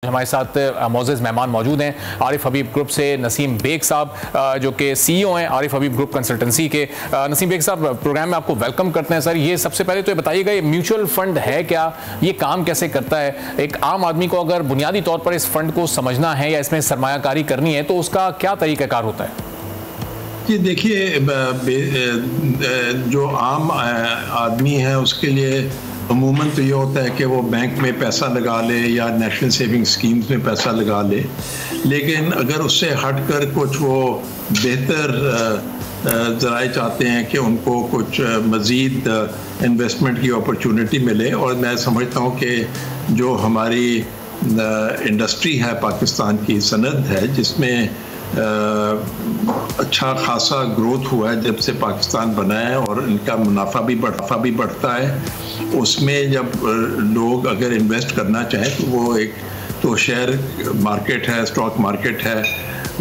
हमारे साथ मोअज़्ज़ज़ मेहमान मौजूद हैं आरिफ हबीब ग्रुप से नसीम बेग साहब जो कि सीईओ हैं आरिफ हबीब ग्रुप कंसल्टेंसी के। नसीम बेग साहब, प्रोग्राम में आपको वेलकम करते हैं। सर, ये सबसे पहले तो ये बताइएगा, ये म्यूचुअल फंड है क्या, ये काम कैसे करता है? एक आम आदमी को अगर बुनियादी तौर पर इस फंड को समझना है या इसमें सरमायाकारी करनी है तो उसका क्या तरीक़ाकार होता है? जी देखिए, जो आम आदमी है उसके लिए अमूमन तो ये होता है कि वो बैंक में पैसा लगा ले या नेशनल सेविंग स्कीम्स में पैसा लगा ले, लेकिन अगर उससे हटकर कुछ वो बेहतर ज़राए चाहते हैं कि उनको कुछ मज़ीद इन्वेस्टमेंट की अपॉर्चुनिटी मिले, और मैं समझता हूँ कि जो हमारी इंडस्ट्री है पाकिस्तान की सनद है जिसमें अच्छा खासा ग्रोथ हुआ है जब से पाकिस्तान बना है और इनका मुनाफा भी बढ़ता है, उसमें जब लोग अगर इन्वेस्ट करना चाहें तो वो एक तो शेयर मार्केट है, स्टॉक मार्केट है,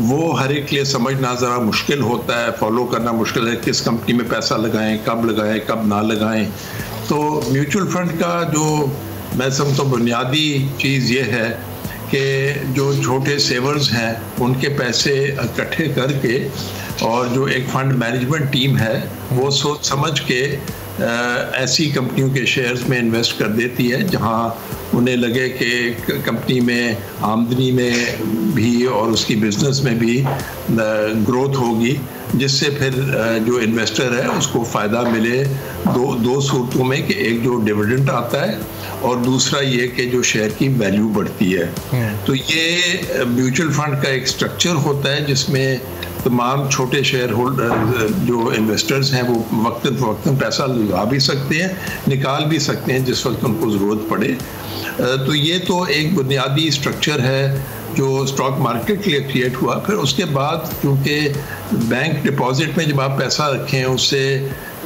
वो हर एक के लिए समझना ज़रा मुश्किल होता है, फॉलो करना मुश्किल है, किस कंपनी में पैसा लगाएं, कब ना लगाएं। तो म्यूचुअल फंड का जो मैं समझता हूँ बुनियादी चीज़ ये है कि जो छोटे सेवर्स हैं उनके पैसे इकट्ठे करके और जो एक फंड मैनेजमेंट टीम है वो सोच समझ के ऐसी कंपनियों के शेयर्स में इन्वेस्ट कर देती है जहां उन्हें लगे कि कंपनी में आमदनी में भी और उसकी बिजनेस में भी ग्रोथ होगी, जिससे फिर जो इन्वेस्टर है उसको फ़ायदा मिले दो सूरतों में, कि एक जो डिविडेंड आता है और दूसरा ये कि जो शेयर की वैल्यू बढ़ती है। तो ये म्यूचुअल फंड का एक स्ट्रक्चर होता है जिसमें तमाम छोटे शेयर होल्डर जो इन्वेस्टर्स हैं वो वक्तन पैसा लगा भी सकते हैं, निकाल भी सकते हैं जिस वक्त उनको ज़रूरत पड़े। तो ये तो एक बुनियादी स्ट्रक्चर है जो स्टॉक मार्केट के लिए क्रिएट हुआ। फिर उसके बाद क्योंकि बैंक डिपॉजिट में जब आप पैसा रखें उससे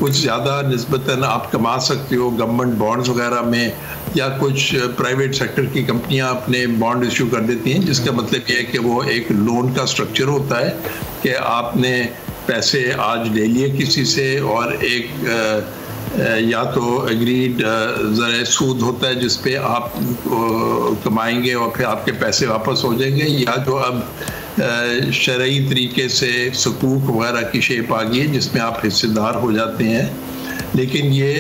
कुछ ज़्यादा निस्बतन आप कमा सकते हो गवर्नमेंट बॉन्ड्स वगैरह में, या कुछ प्राइवेट सेक्टर की कंपनियां अपने बॉन्ड इशू कर देती हैं, जिसका मतलब ये है कि वो एक लोन का स्ट्रक्चर होता है कि आपने पैसे आज ले लिए किसी से और एक या तो एग्रीड ज़रा सूद होता है जिस पे आप कमाएंगे और फिर आपके पैसे वापस हो जाएंगे, या जो अब शरई तरीके से सुकूक वगैरह की शेप आ गई है जिसमें आप हिस्सेदार हो जाते हैं। लेकिन ये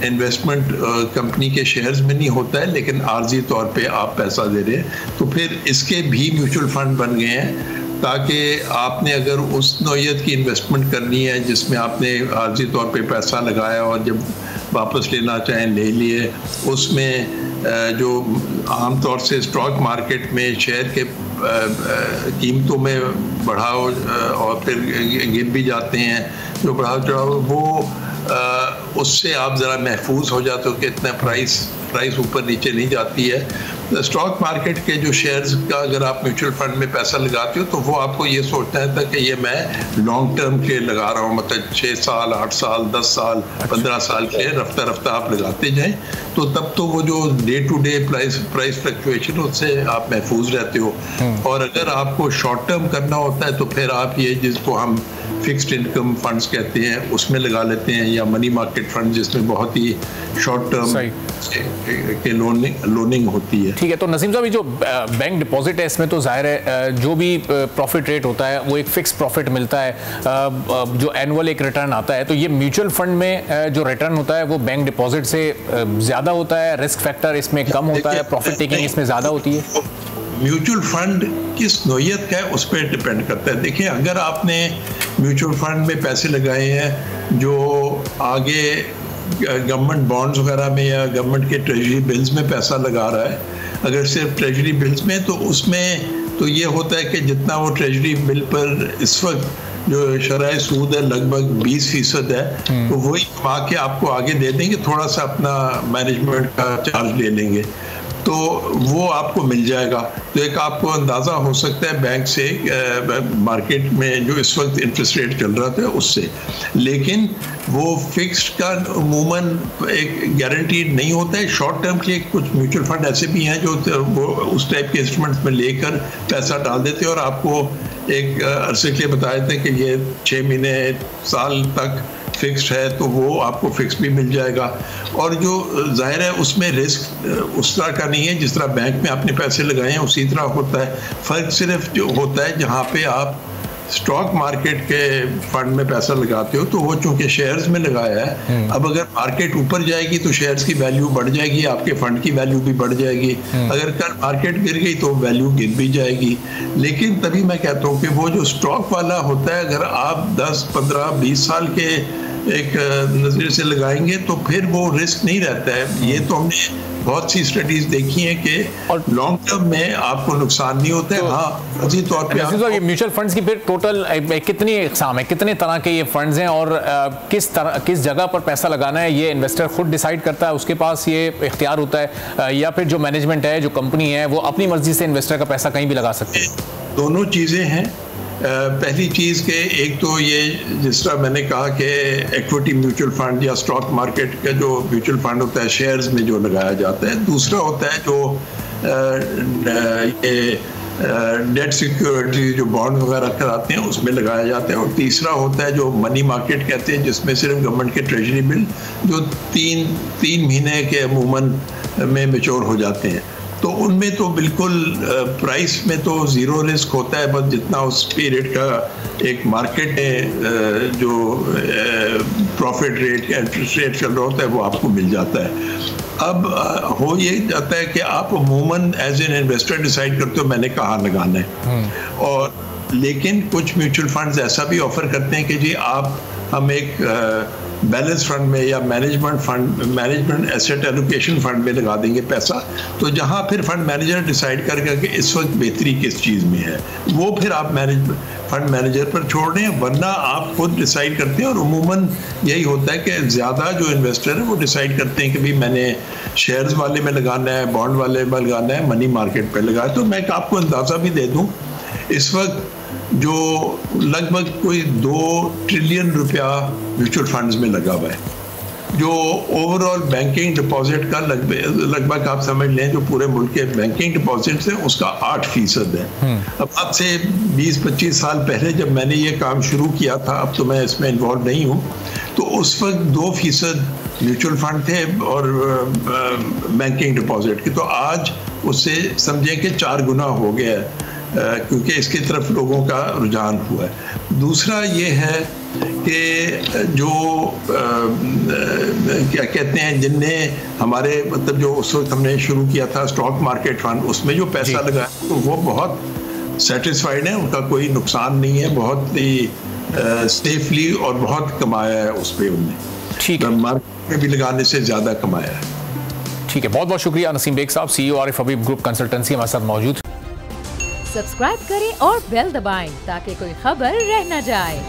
इन्वेस्टमेंट कंपनी के शेयर्स में नहीं होता है, लेकिन आर्जी तौर पे आप पैसा दे रहे हैं। तो फिर इसके भी म्यूचुअल फंड बन गए हैं ताकि आपने अगर उस नौयत की इन्वेस्टमेंट करनी है जिसमें आपने आर्जी तौर पे पैसा लगाया और जब वापस लेना चाहें ले लिए, उसमें जो आम तौर से स्टॉक मार्केट में शेयर के कीमतों में बढ़ाव और फिर गिर भी जाते हैं, जो बढ़ाव चढ़ाव वो उससे आप ज़रा महफूज हो जाते हो कि इतना प्राइस ऊपर नीचे नहीं जाती है। तो स्टॉक मार्केट के जो शेयर्स का अगर आप म्यूचुअल फंड में पैसा लगाते हो तो वो आपको ये सोचना है कि ये मैं लॉन्ग टर्म के लगा रहा हूँ, मतलब 6 साल 8 साल 10 साल 15 साल के रफ्ता आप लगाते जाएं, तो तब तो वो जो day to day price fluctuation उससे आप महफूज रहते हो। और अगर आपको शॉर्ट टर्म करना होता है तो फिर आप ये जिसको हम फिक्स्ड इनकम फंड्स कहते हैं उसमें लगा लेते हैं, या मनी मार्केट फंड जिसमें बहुत ही शॉर्ट टर्म के लोनिंग होती है। ठीक है, तो नसीम साहब, ये जो बैंक डिपॉजिट है इसमें तो जाहिर है जो भी प्रॉफिट रेट होता है वो एक फिक्स प्रॉफिट मिलता है, जो एनुअल एक रिटर्न आता है। तो ये म्यूचुअल फंड में जो रिटर्न होता है वो बैंक डिपॉजिट से ज़्यादा होता है, रिस्क फैक्टर इसमें कम होता है, प्रॉफिट टेकिंग इसमें ज़्यादा होती है? म्यूचुअल फंड किस नौयत का है उस पर डिपेंड करता है। देखिए, अगर आपने म्यूचुअल फंड में पैसे लगाए हैं जो आगे गवर्नमेंट बॉन्ड्स वगैरह में या गवर्नमेंट के ट्रेजरी बिल्स में पैसा लगा रहा है, अगर सिर्फ ट्रेजरी बिल्स में, तो उसमें तो ये होता है कि जितना वो ट्रेजरी बिल पर इस वक्त जो शरह सूद है लगभग 20% है, तो वही कमा के आपको आगे दे देंगे, थोड़ा सा अपना मैनेजमेंट का चार्ज ले लेंगे, तो वो आपको मिल जाएगा। तो एक आपको अंदाज़ा हो सकता है बैंक से मार्केट में जो इस वक्त इंटरेस्ट रेट चल रहा था उससे, लेकिन वो फिक्स्ड का अमूमन एक गारंटीड नहीं होता है। शॉर्ट टर्म के कुछ म्यूचुअल फंड ऐसे भी हैं जो वो उस टाइप के इंस्ट्रूमेंट्स में लेकर पैसा डाल देते हैं और आपको एक अरसे के लिए बताए थे कि ये 6 महीने साल तक फिक्स्ड है तो वो आपको फिक्स भी मिल जाएगा। और जो जाहिर है उसमें रिस्क उस तरह का नहीं है जिस तरह बैंक में आपने पैसे लगाए हैं उसी तरह होता है। फ़र्क सिर्फ जो होता है जहाँ पे आप स्टॉक मार्केट के फंड में पैसा लगाते हो तो वो चूंकि शेयर्स में लगाया है, अब अगर मार्केट ऊपर जाएगी तो शेयर्स की वैल्यू बढ़ जाएगी, आपके फंड की वैल्यू भी बढ़ जाएगी। अगर कल मार्केट गिर गई तो वैल्यू गिर भी जाएगी। लेकिन तभी मैं कहता हूँ कि वो जो स्टॉक वाला होता है, अगर आप 10, 15, 20 साल के एक नज़रिए से लगाएंगे तो फिर वो रिस्क नहीं रहता है। ये तो हमने बहुत सी स्टडीज देखी हैं कि लॉन्ग टर्म में आपको नुकसान नहीं होता है। तो, हाँ, उसी तौर पे ये म्यूचुअल फंड्स की फिर टोटल कितनी इकसाम है, कितने तरह के ये फंड्स हैं और किस जगह पर पैसा लगाना है ये इन्वेस्टर खुद डिसाइड करता है, उसके पास ये इख्तियार होता है, या फिर जो मैनेजमेंट है, जो कंपनी है, वो अपनी मर्जी से इन्वेस्टर का पैसा कहीं भी लगा सकती है? दोनों चीज़ें हैं। पहली चीज़ के एक तो ये जिस तरह मैंने कहा कि इक्विटी म्यूचुअल फंड या स्टॉक मार्केट का जो म्यूचुअल फंड होता है शेयर्स में जो लगाया जाता है। दूसरा होता है जो डेट सिक्योरिटी जो बॉन्ड वगैरह कराते हैं उसमें लगाया जाता है। और तीसरा होता है जो मनी मार्केट कहते हैं, जिसमें सिर्फ गवर्नमेंट के ट्रेजरी बिल जो तीन महीने के अमूमन में मैच्योर हो जाते हैं, तो उनमें तो बिल्कुल प्राइस में तो ज़ीरो रिस्क होता है, बस जितना उस पीरियड का एक मार्केट है जो प्रॉफिट रेट या इंटरेस्ट रेट चल रहा होता है वो आपको मिल जाता है। अब हो ये जाता है कि आप अमूमन एज एन इन्वेस्टर डिसाइड करते हो मैंने कहाँ लगाना है। और लेकिन कुछ म्यूचुअल फंड्स ऐसा भी ऑफर करते हैं कि जी हम एक बैलेंस फंड में या मैनेजमेंट एसेट एलोकेशन फंड में लगा देंगे पैसा, तो जहां फिर फंड मैनेजर डिसाइड करेगा कि इस वक्त बेहतरी किस चीज़ में है, वो फिर आप फंड मैनेजर पर छोड़ दें, वरना आप खुद डिसाइड करते हैं। और उमूमन यही होता है कि ज़्यादा जो इन्वेस्टर है वो डिसाइड करते हैं कि भाई मैंने शेयर्स वाले में लगाना है, बॉन्ड वाले में लगाना है, मनी मार्केट पर लगाना है। तो मैं आपको अंदाज़ा भी दे दूँ, इस वक्त जो लगभग कोई 2 ट्रिलियन रुपया म्यूचुअल फंड्स में लगा हुआ है, जो ओवरऑल बैंकिंग डिपॉजिट का लगभग आप समझ लें जो पूरे मुल्क के बैंकिंग डिपॉजिट्स हैं उसका 8% है। अब आज से 20-25 साल पहले जब मैंने ये काम शुरू किया था, अब तो मैं इसमें इन्वॉल्व नहीं हूँ, तो उस वक्त 2% म्यूचुअल फंड थे और बैंकिंग डिपॉजिट के, तो आज उससे समझें कि 4 गुना हो गया है, क्योंकि इसकी तरफ लोगों का रुझान हुआ है। दूसरा ये है कि जो क्या कहते हैं, जिनने हमारे मतलब जो उस वक्त हमने शुरू किया था स्टॉक मार्केट फंड, उसमें जो पैसा लगाया तो वो बहुत सेटिस्फाइड है, उनका कोई नुकसान नहीं है, बहुत ही सेफली और बहुत कमाया है उस पर उनने। ठीक है, मार्केट में भी लगाने से ज़्यादा कमाया है। ठीक है, बहुत बहुत शुक्रिया नसीम बेग साहब, CEO आरिफ हबीब ग्रुप कंसल्टेंसी हमारे साथ मौजूद। सब्सक्राइब करें और बेल दबाएं ताकि कोई खबर रह न जाए।